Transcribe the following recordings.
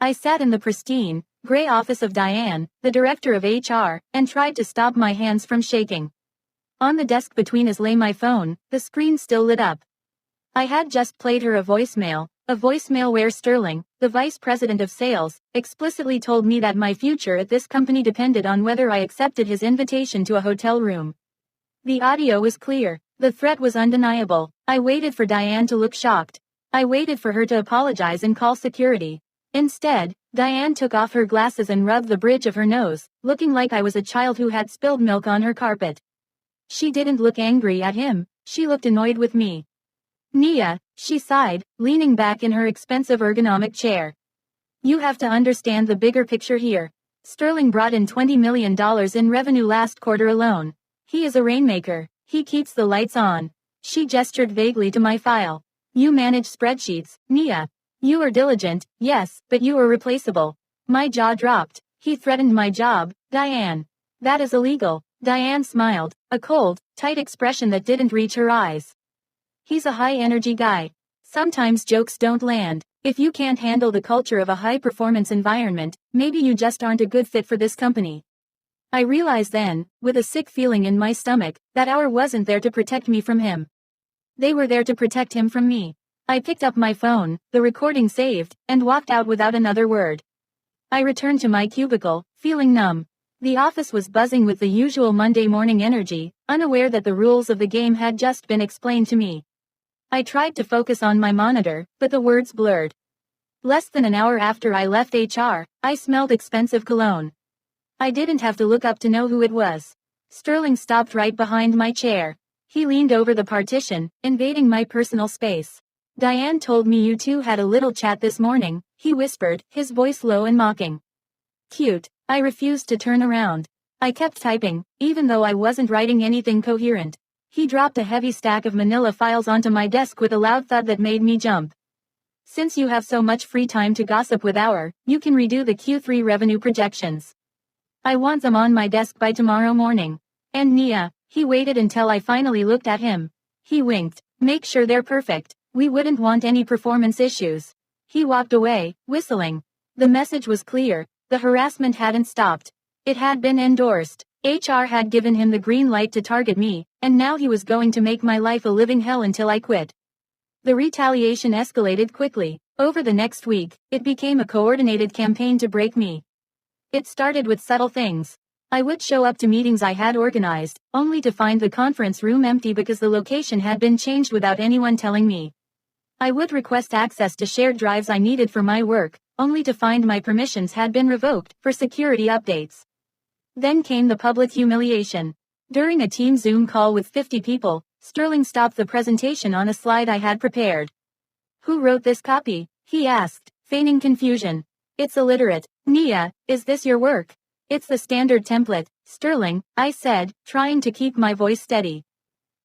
I sat in the pristine, gray office of Diane, the director of HR, and tried to stop my hands from shaking. On the desk between us lay my phone, the screen still lit up. I had just played her a voicemail where Sterling, the vice president of sales, explicitly told me that my future at this company depended on whether I accepted his invitation to a hotel room. The audio was clear. The threat was undeniable. I waited for Diane to look shocked. I waited for her to apologize and call security. Instead, Diane took off her glasses and rubbed the bridge of her nose, looking like I was a child who had spilled milk on her carpet. She didn't look angry at him, she looked annoyed with me. "Nia," she sighed, leaning back in her expensive ergonomic chair. "You have to understand the bigger picture here. Sterling brought in $20 million in revenue last quarter alone. He is a rainmaker. He keeps the lights on." She gestured vaguely to my file. "You manage spreadsheets, Nia. You are diligent, yes, but you are replaceable." My jaw dropped. "He threatened my job, Diane. That is illegal." Diane smiled, a cold, tight expression that didn't reach her eyes. "He's a high-energy guy. Sometimes jokes don't land. If you can't handle the culture of a high-performance environment, maybe you just aren't a good fit for this company." I realized then, with a sick feeling in my stomach, that HR wasn't there to protect me from him. They were there to protect him from me. I picked up my phone, the recording saved, and walked out without another word. I returned to my cubicle, feeling numb. The office was buzzing with the usual Monday morning energy, unaware that the rules of the game had just been explained to me. I tried to focus on my monitor, but the words blurred. Less than an hour after I left HR, I smelled expensive cologne. I didn't have to look up to know who it was. Sterling stopped right behind my chair. He leaned over the partition, invading my personal space. "Diane told me you two had a little chat this morning," he whispered, his voice low and mocking. Cute. I refused to turn around. I kept typing, even though I wasn't writing anything coherent. He dropped a heavy stack of manila files onto my desk with a loud thud that made me jump. "Since you have so much free time to gossip with our, you can redo the Q3 revenue projections. I want them on my desk by tomorrow morning. And Nia," he waited until I finally looked at him. He winked. "Make sure they're perfect. We wouldn't want any performance issues." He walked away, whistling. The message was clear. The harassment hadn't stopped. It had been endorsed. HR had given him the green light to target me, and now he was going to make my life a living hell until I quit. The retaliation escalated quickly. Over the next week, it became a coordinated campaign to break me. It started with subtle things. I would show up to meetings I had organized, only to find the conference room empty because the location had been changed without anyone telling me. I would request access to shared drives I needed for my work, only to find my permissions had been revoked for security updates. Then came the public humiliation. During a team Zoom call with 50 people, Sterling stopped the presentation on a slide I had prepared. "Who wrote this copy?" he asked, feigning confusion. "It's illiterate. Nia, is this your work?" "It's the standard template, Sterling," I said, trying to keep my voice steady.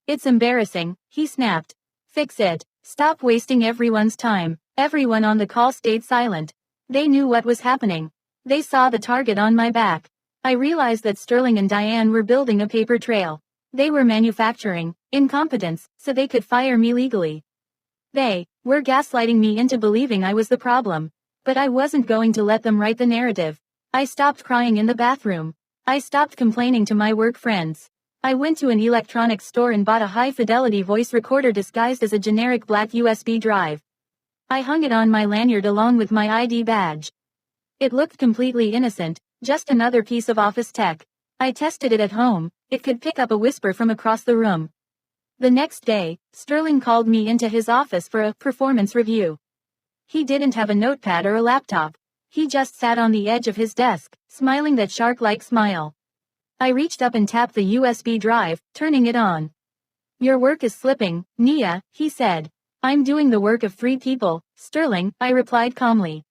"It's embarrassing," he snapped. "Fix it. Stop wasting everyone's time." Everyone on the call stayed silent. They knew what was happening. They saw the target on my back. I realized that Sterling and Diane were building a paper trail. They were manufacturing incompetence so they could fire me legally. They were gaslighting me into believing I was the problem. But I wasn't going to let them write the narrative. I stopped crying in the bathroom. I stopped complaining to my work friends. I went to an electronics store and bought a high-fidelity voice recorder disguised as a generic black USB drive. I hung it on my lanyard along with my ID badge. It looked completely innocent, just another piece of office tech. I tested it at home. It could pick up a whisper from across the room. The next day, Sterling called me into his office for a performance review. He didn't have a notepad or a laptop. He just sat on the edge of his desk, smiling that shark-like smile. I reached up and tapped the USB drive, turning it on. "Your work is slipping, Nia," he said. "I'm doing the work of 3 people, Sterling," I replied calmly.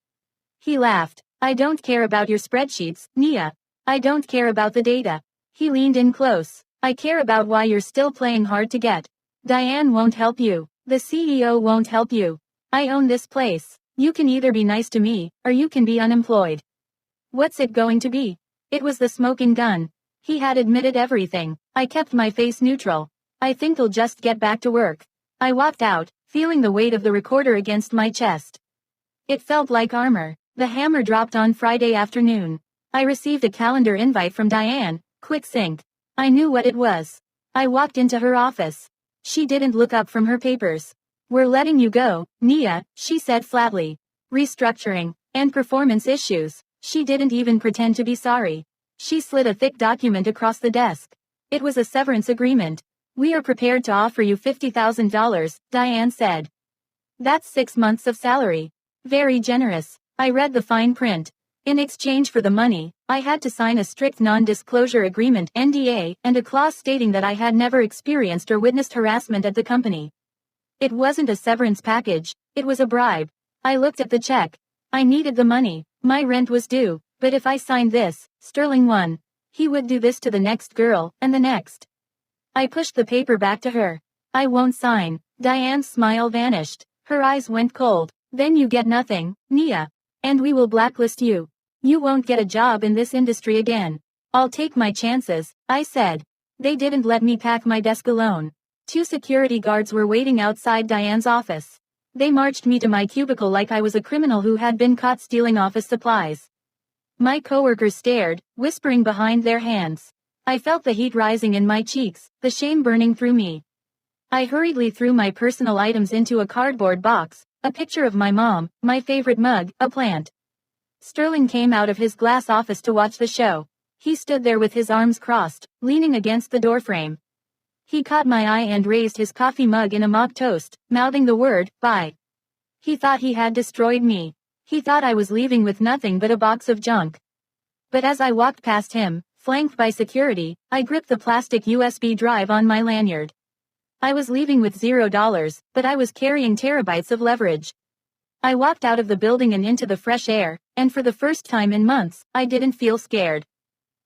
He laughed. "I don't care about your spreadsheets, Nia. I don't care about the data." He leaned in close. "I care about why you're still playing hard to get. Diane won't help you. The CEO won't help you. I own this place. You can either be nice to me, or you can be unemployed." What's it going to be? It was the smoking gun. He had admitted everything. I kept my face neutral. "I think I'll just get back to work." I walked out, feeling the weight of the recorder against my chest. It felt like armor. The hammer dropped on Friday afternoon. I received a calendar invite from Diane, quick sync. I knew what it was. I walked into her office. She didn't look up from her papers. "We're letting you go, Nia," she said flatly. "Restructuring, and performance issues." She didn't even pretend to be sorry. She slid a thick document across the desk. It was a severance agreement. "We are prepared to offer you $50,000, Diane said. "That's 6 months of salary. Very generous." I read the fine print. In exchange for the money, I had to sign a strict non-disclosure agreement (NDA) and a clause stating that I had never experienced or witnessed harassment at the company. It wasn't a severance package, it was a bribe. I looked at the check. I needed the money, my rent was due, but if I signed this, Sterling won. He would do this to the next girl, and the next. I pushed the paper back to her. "I won't sign." Diane's smile vanished. Her eyes went cold. "Then you get nothing, Nia. And we will blacklist you. You won't get a job in this industry again." "I'll take my chances," I said. They didn't let me pack my desk alone. 2 security guards were waiting outside Diane's office. They marched me to my cubicle like I was a criminal who had been caught stealing office supplies. My coworkers stared, whispering behind their hands. I felt the heat rising in my cheeks, the shame burning through me. I hurriedly threw my personal items into a cardboard box, a picture of my mom, my favorite mug, a plant. Sterling came out of his glass office to watch the show. He stood there with his arms crossed, leaning against the doorframe. He caught my eye and raised his coffee mug in a mock toast, mouthing the word, "Bye." He thought he had destroyed me. He thought I was leaving with nothing but a box of junk. But as I walked past him, flanked by security, I gripped the plastic USB drive on my lanyard. I was leaving with $0, but I was carrying terabytes of leverage. I walked out of the building and into the fresh air, and for the first time in months, I didn't feel scared.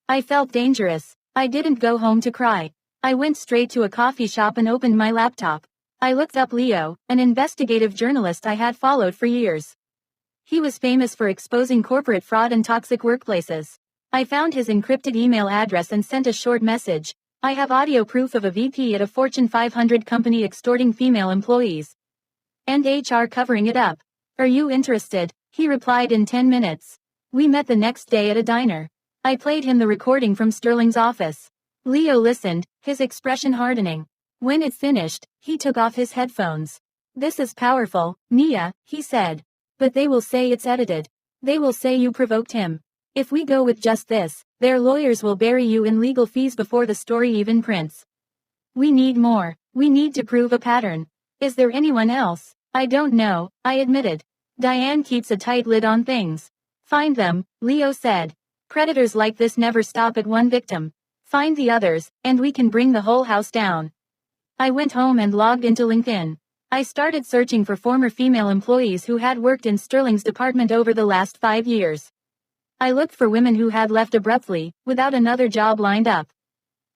I felt dangerous. I didn't go home to cry. I went straight to a coffee shop and opened my laptop. I looked up Leo, an investigative journalist I had followed for years. He was famous for exposing corporate fraud and toxic workplaces. I found his encrypted email address and sent a short message. "I have audio proof of a VP at a Fortune 500 company extorting female employees. And HR covering it up. Are you interested?" He replied in 10 minutes. We met the next day at a diner. I played him the recording from Sterling's office. Leo listened, his expression hardening. When it finished, he took off his headphones. "This is powerful, Nia," he said. "But they will say it's edited. They will say you provoked him. If we go with just this, their lawyers will bury you in legal fees before the story even prints. We need more. We need to prove a pattern. Is there anyone else?" "I don't know," I admitted. "Diane keeps a tight lid on things." "Find them," Leo said. "Predators like this never stop at one victim. Find the others, and we can bring the whole house down." I went home and logged into LinkedIn. I started searching for former female employees who had worked in Sterling's department over the last 5 years. I looked for women who had left abruptly, without another job lined up.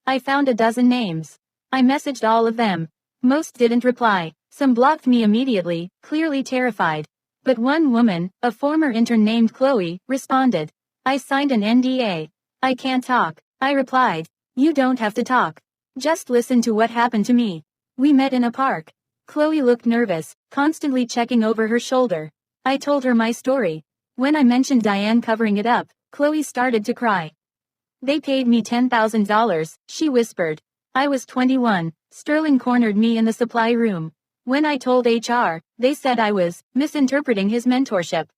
I found a dozen names. I messaged all of them. Most didn't reply. Some blocked me immediately, clearly terrified. But one woman, a former intern named Chloe, responded. "I signed an NDA. I can't talk," I replied. "You don't have to talk. Just listen to what happened to me. We met in a park." Chloe looked nervous, constantly checking over her shoulder. I told her my story. When I mentioned Diane covering it up, Chloe started to cry. "They paid me $10,000, she whispered. I was 21. Sterling cornered me in the supply room. When I told HR, they said I was misinterpreting his mentorship.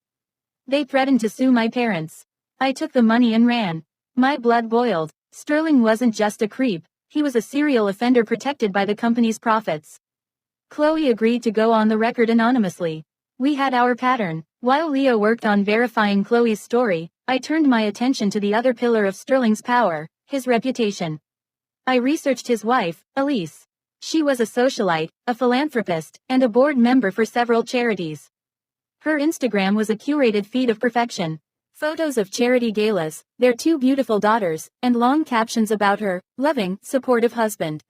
They threatened to sue my parents. I took the money and ran. My blood boiled. Sterling wasn't just a creep, he was a serial offender protected by the company's profits." Chloe agreed to go on the record anonymously. We had our pattern. While Leo worked on verifying Chloe's story, I turned my attention to the other pillar of Sterling's power, his reputation. I researched his wife, Elise. She was a socialite, a philanthropist, and a board member for several charities. Her Instagram was a curated feed of perfection. Photos of charity galas, their 2 beautiful daughters, and long captions about her loving, supportive husband.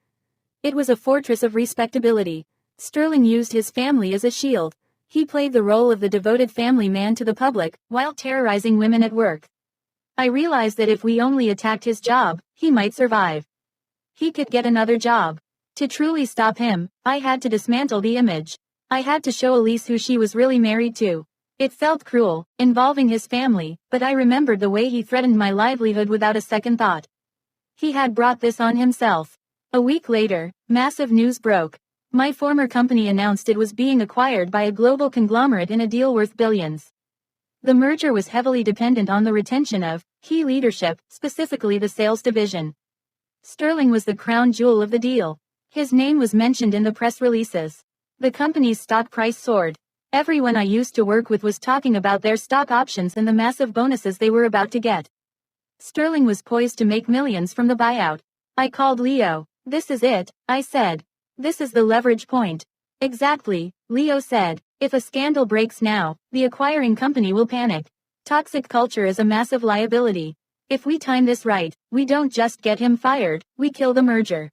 It was a fortress of respectability. Sterling used his family as a shield. He played the role of the devoted family man to the public, while terrorizing women at work. I realized that if we only attacked his job, he might survive. He could get another job. To truly stop him, I had to dismantle the image. I had to show Elise who she was really married to. It felt cruel, involving his family, but I remembered the way he threatened my livelihood without a second thought. He had brought this on himself. A week later, massive news broke. My former company announced it was being acquired by a global conglomerate in a deal worth billions. The merger was heavily dependent on the retention of key leadership, specifically the sales division. Sterling was the crown jewel of the deal. His name was mentioned in the press releases. The company's stock price soared. Everyone I used to work with was talking about their stock options and the massive bonuses they were about to get. Sterling was poised to make millions from the buyout. I called Leo. "This is it," I said. "This is the leverage point." "Exactly," Leo said. "If a scandal breaks now, the acquiring company will panic. Toxic culture is a massive liability. If we time this right, we don't just get him fired, we kill the merger."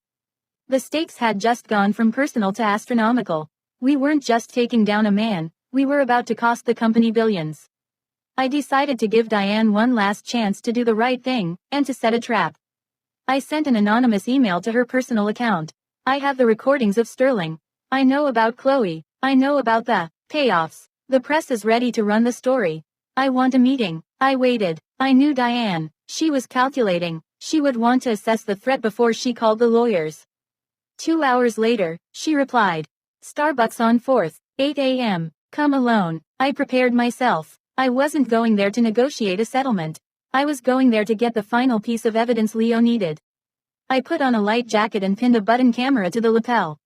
The stakes had just gone from personal to astronomical. We weren't just taking down a man, we were about to cost the company billions. I decided to give Diane one last chance to do the right thing, and to set a trap. I sent an anonymous email to her personal account. "I have the recordings of Sterling. I know about Chloe. I know about the payoffs. The press is ready to run the story. I want a meeting." I waited. I knew Diane. She was calculating. She would want to assess the threat before she called the lawyers. 2 hours later, she replied. "Starbucks on 4th, 8 a.m. Come alone." I prepared myself. I wasn't going there to negotiate a settlement. I was going there to get the final piece of evidence Leo needed. I put on a light jacket and pinned a button camera to the lapel.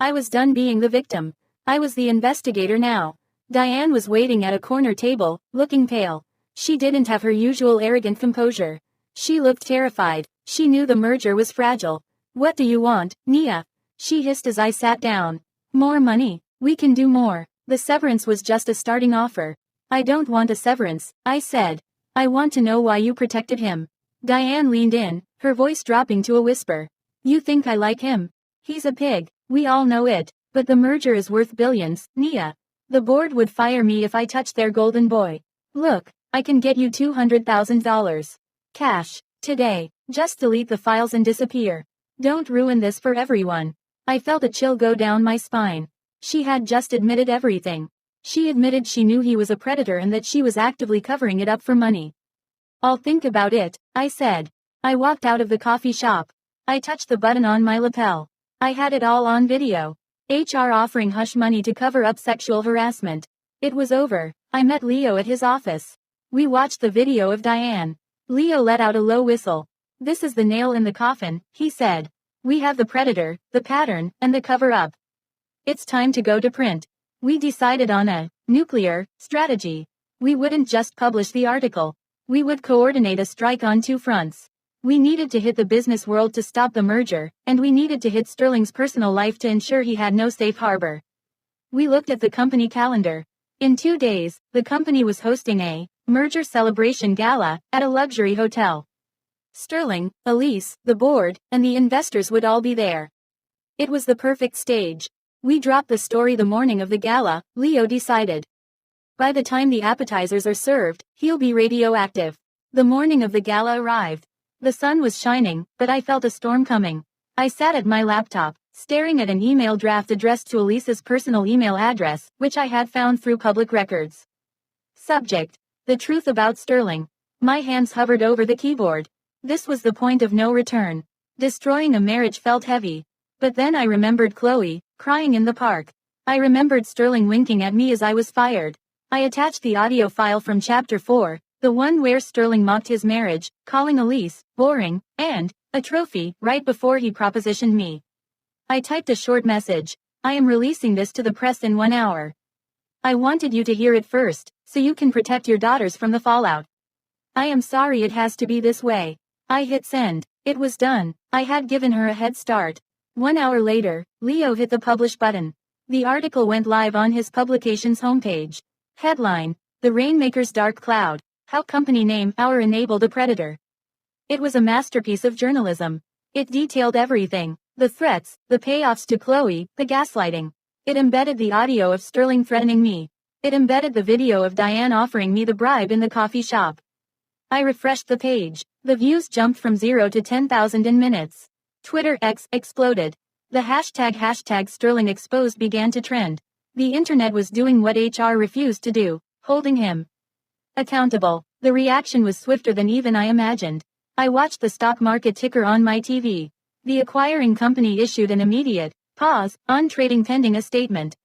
I was done being the victim. I was the investigator now. Diane was waiting at a corner table, looking pale. She didn't have her usual arrogant composure. She looked terrified. She knew the merger was fragile. "What do you want, Nia?" she hissed as I sat down. "More money. We can do more. The severance was just a starting offer." "I don't want a severance," I said. "I want to know why you protected him." Diane leaned in, her voice dropping to a whisper. "You think I like him? He's a pig, we all know it, but the merger is worth billions, Nia. The board would fire me if I touched their golden boy. Look, I can get you $200,000. Cash, today. Just delete the files and disappear. Don't ruin this for everyone." I felt a chill go down my spine. She had just admitted everything. She admitted she knew he was a predator and that she was actively covering it up for money. "I'll think about it," I said. I walked out of the coffee shop. I touched the button on my lapel. I had it all on video. HR offering hush money to cover up sexual harassment. It was over. I met Leo at his office. We watched the video of Diane. Leo let out a low whistle. "This is the nail in the coffin," he said. "We have the predator, the pattern, and the cover-up. It's time to go to print." We decided on a nuclear strategy. We wouldn't just publish the article. We would coordinate a strike on 2 fronts. We needed to hit the business world to stop the merger, and we needed to hit Sterling's personal life to ensure he had no safe harbor. We looked at the company calendar. In 2 days, the company was hosting a merger celebration gala at a luxury hotel. Sterling, Elise, the board, and the investors would all be there. It was the perfect stage. We dropped the story the morning of the gala, Leo decided. By the time the appetizers are served, he'll be radioactive. The morning of the gala arrived. The sun was shining, but I felt a storm coming. I sat at my laptop, staring at an email draft addressed to Elise's personal email address, which I had found through public records. Subject: The truth about Sterling. My hands hovered over the keyboard. This was the point of no return. Destroying a marriage felt heavy. But then I remembered Chloe, crying in the park. I remembered Sterling winking at me as I was fired. I attached the audio file from Chapter 4, the one where Sterling mocked his marriage, calling Elise boring, and a trophy, right before he propositioned me. I typed a short message. "I am releasing this to the press in 1 hour. I wanted you to hear it first, so you can protect your daughters from the fallout. I am sorry it has to be this way." I hit send. It was done. I had given her a head start. 1 hour later, Leo hit the publish button. The article went live on his publication's homepage. Headline: The Rainmaker's Dark Cloud. How Company Name Our Enabled a Predator. It was a masterpiece of journalism. It detailed everything: the threats, the payoffs to Chloe, the gaslighting. It embedded the audio of Sterling threatening me. It embedded the video of Diane offering me the bribe in the coffee shop. I refreshed the page. The views jumped from 0 to 10,000 in minutes. Twitter X exploded. The hashtag Sterling Exposed began to trend. The internet was doing what HR refused to do: holding him accountable. The reaction was swifter than even I imagined. I watched the stock market ticker on my TV. The acquiring company issued an immediate pause on trading pending a statement.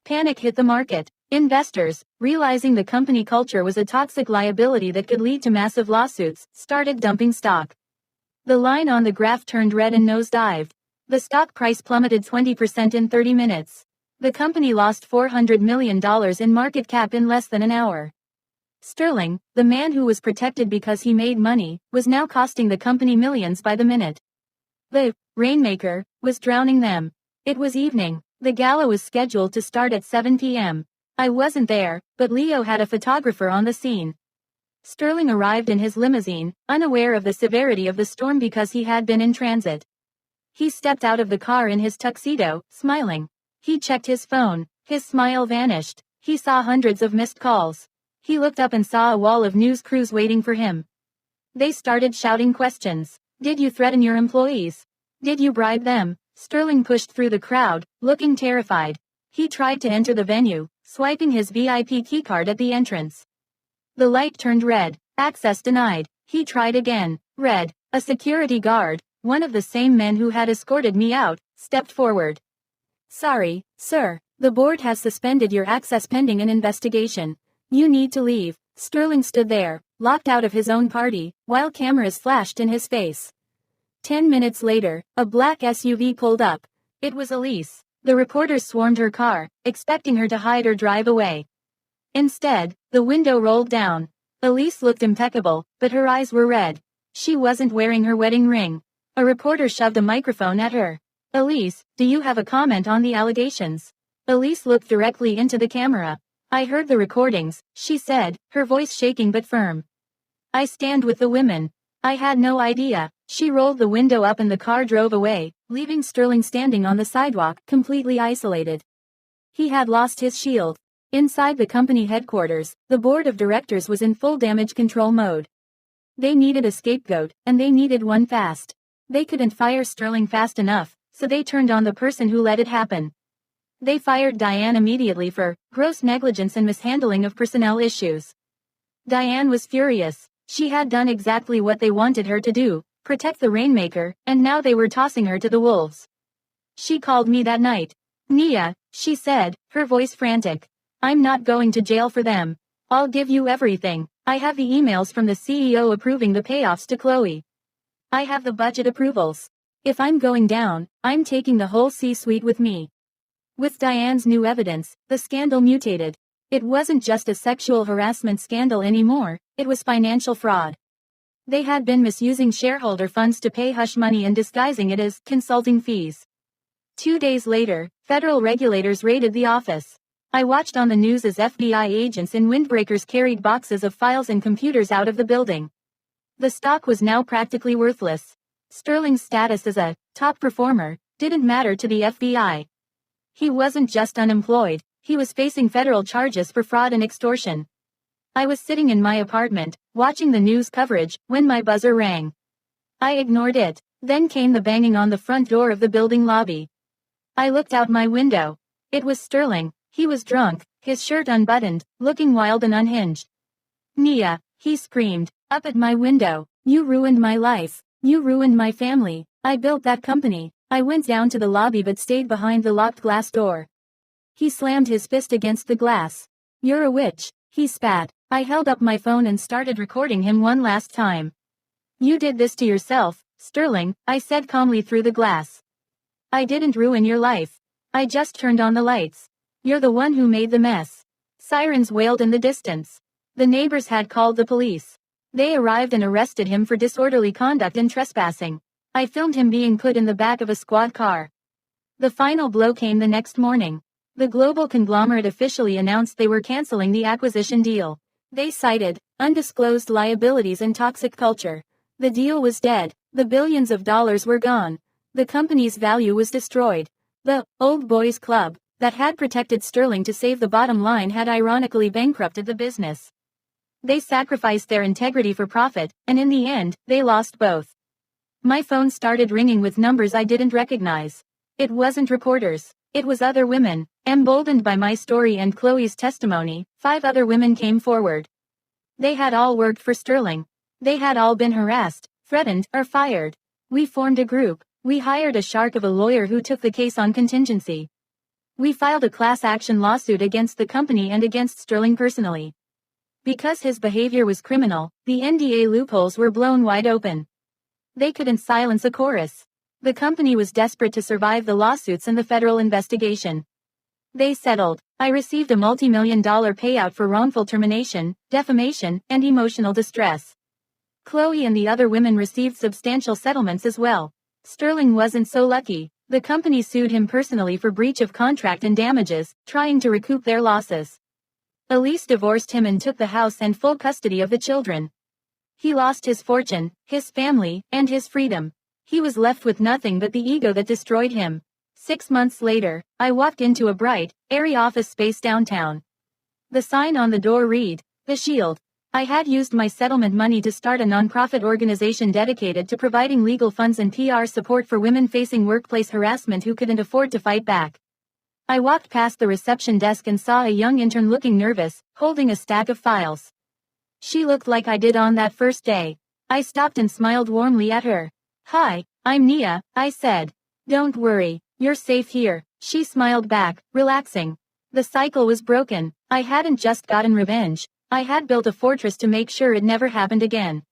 Panic hit the market. Investors, realizing the company culture was a toxic liability that could lead to massive lawsuits, started dumping stock. The line on the graph turned red and nosedived. The stock price plummeted 20% in 30 minutes. The company lost $400 million in market cap in less than an hour. Sterling, the man who was protected because he made money, was now costing the company millions by the minute. The RAINMAKER was drowning them. It was evening. The gala was scheduled to start at 7 p.m. I wasn't there, but Leo had a photographer on the scene. Sterling arrived in his limousine, unaware of the severity of the storm because he had been in transit. He stepped out of the car in his tuxedo, smiling. He checked his phone. His smile vanished. He saw hundreds of missed calls. He looked up and saw a wall of news crews waiting for him. They started shouting questions. Did you threaten your employees? Did you bribe them? Sterling pushed through the crowd, looking terrified. He tried to enter the venue, swiping his VIP keycard at the entrance. The light turned red. Access denied. He tried again. Red. A security guard, one of the same men who had escorted me out, stepped forward. Sorry, sir. The board has suspended your access pending an investigation. You need to leave. Sterling stood there, locked out of his own party, while cameras flashed in his face. 10 minutes later, a black SUV pulled up. It was Elise. The reporters swarmed her car, expecting her to hide or drive away. Instead, the window rolled down. Elise looked impeccable, but her eyes were red. She wasn't wearing her wedding ring. A reporter shoved a microphone at her. Elise, do you have a comment on the allegations? Elise looked directly into the camera. I heard the recordings, she said, her voice shaking but firm. I stand with the women. I had no idea. She rolled the window up and the car drove away, leaving Sterling standing on the sidewalk, completely isolated. He had lost his shield. Inside the company headquarters, the board of directors was in full damage control mode. They needed a scapegoat, and they needed one fast. They couldn't fire Sterling fast enough, so they turned on the person who let it happen. They fired Diane immediately for gross negligence and mishandling of personnel issues. Diane was furious. She had done exactly what they wanted her to do, protect the RAINMAKER, and now they were tossing her to the wolves. She called me that night. Nia, she said, her voice frantic. I'm not going to jail for them. I'll give you everything. I have the emails from the CEO approving the payoffs to Chloe. I have the budget approvals. If I'm going down, I'm taking the whole C-suite with me. With Diane's new evidence, the scandal mutated. It wasn't just a sexual harassment scandal anymore, it was financial fraud. They had been misusing shareholder funds to pay hush money and disguising it as consulting fees. 2 days later, federal regulators raided the office. I watched on the news as FBI agents in windbreakers carried boxes of files and computers out of the building. The stock was now practically worthless. Sterling's status as a top performer didn't matter to the FBI. He wasn't just unemployed, he was facing federal charges for fraud and extortion. I was sitting in my apartment, watching the news coverage, when my buzzer rang. I ignored it. Then came the banging on the front door of the building lobby. I looked out my window. It was Sterling. He was drunk, his shirt unbuttoned, looking wild and unhinged. Nia, he screamed, up at my window. You ruined my life. You ruined my family. I built that company. I went down to the lobby but stayed behind the locked glass door. He slammed his fist against the glass. You're a witch, he spat. I held up my phone and started recording him one last time. You did this to yourself, Sterling, I said calmly through the glass. I didn't ruin your life. I just turned on the lights. You're the one who made the mess. Sirens wailed in the distance. The neighbors had called the police. They arrived and arrested him for disorderly conduct and trespassing. I filmed him being put in the back of a squad car. The final blow came the next morning. The global conglomerate officially announced they were canceling the acquisition deal. They cited undisclosed liabilities and toxic culture. The deal was dead. The billions of dollars were gone. The company's value was destroyed. The old boys club that had protected Sterling to save the bottom line had ironically bankrupted the business. They sacrificed their integrity for profit, and in the end, they lost both. My phone started ringing with numbers I didn't recognize. It wasn't reporters. It was other women. Emboldened by my story and Chloe's testimony, 5 other women came forward. They had all worked for Sterling. They had all been harassed, threatened, or fired. We formed a group. We hired a shark of a lawyer who took the case on contingency. We filed a class action lawsuit against the company and against Sterling personally. Because his behavior was criminal, the NDA loopholes were blown wide open. They couldn't silence a chorus. The company was desperate to survive the lawsuits and the federal investigation. They settled. I received a multi-million-dollar payout for wrongful termination, defamation, and emotional distress. Chloe and the other women received substantial settlements as well. Sterling wasn't so lucky. The company sued him personally for breach of contract and damages, trying to recoup their losses. Elise divorced him and took the house and full custody of the children. He lost his fortune, his family, and his freedom. He was left with nothing but the ego that destroyed him. 6 months later, I walked into a bright, airy office space downtown. The sign on the door read, "The Shield." I had used my settlement money to start a nonprofit organization dedicated to providing legal funds and PR support for women facing workplace harassment who couldn't afford to fight back. I walked past the reception desk and saw a young intern looking nervous, holding a stack of files. She looked like I did on that first day. I stopped and smiled warmly at her. "Hi, I'm Nia," I said. "Don't worry, you're safe here," she smiled back, relaxing. The cycle was broken. I hadn't just gotten revenge. I had built a fortress to make sure it never happened again.